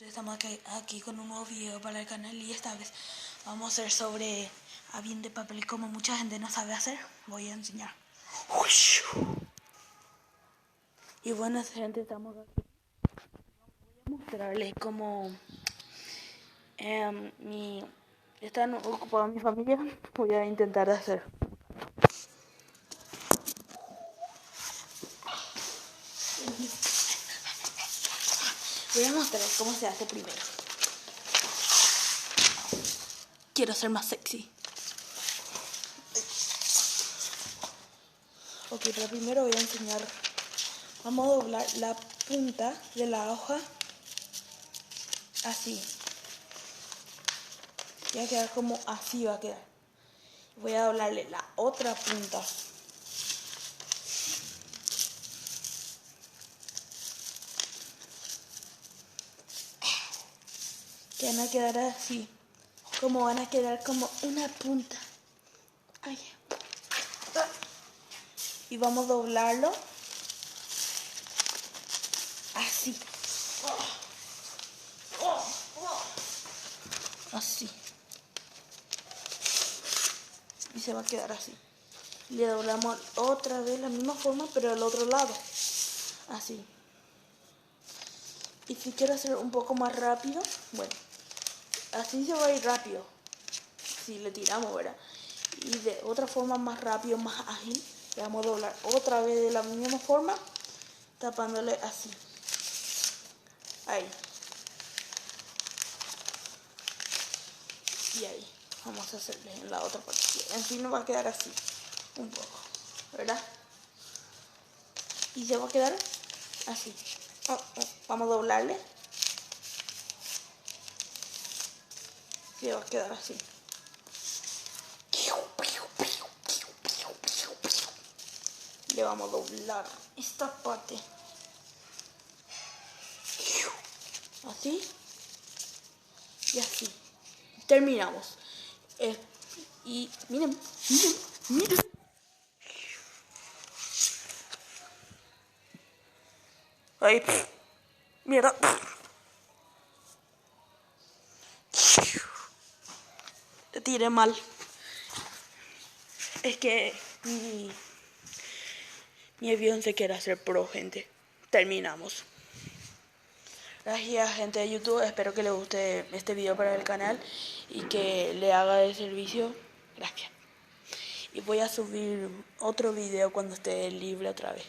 Estamos aquí con un nuevo video para el canal y esta vez vamos a hacer sobre avión de papel y como mucha gente no sabe hacer, voy a enseñar. Y bueno gente, estamos aquí. Voy a mostrarles cómo están ocupada mi familia, voy a intentar hacer. Voy a mostrar cómo se hace primero. Quiero ser más sexy. Ok, pero primero voy a enseñar. Vamos a doblar la punta de la hoja así. Va a quedar como así va a quedar. Voy a doblarle la otra punta. Que van a quedar así. Como van a quedar como una punta. Ay. Y vamos a doblarlo así. Así. Y se va a quedar así. Le doblamos otra vez la misma forma, pero al otro lado. Así. Y si quiero hacer un poco más rápido, bueno, así se va a ir rápido. Si le tiramos, ¿verdad? Y de otra forma más rápido, más ágil, le vamos a doblar otra vez de la misma forma, tapándole así. Ahí. Y ahí. Vamos a hacerle en la otra parte. En fin, nos va a quedar así. Un poco. ¿Verdad? Y se va a quedar así. Vamos a doblarle. Se va a quedar así. Le vamos a doblar esta parte. Así. Y así. Terminamos. Y miren. Ay, mierda. Te tiré mal. Es que mi avión se quiere hacer pro, gente. Terminamos. Gracias, gente de YouTube. Espero que les guste este video para el canal y que le haga de servicio. Gracias. Y voy a subir otro video cuando esté libre otra vez.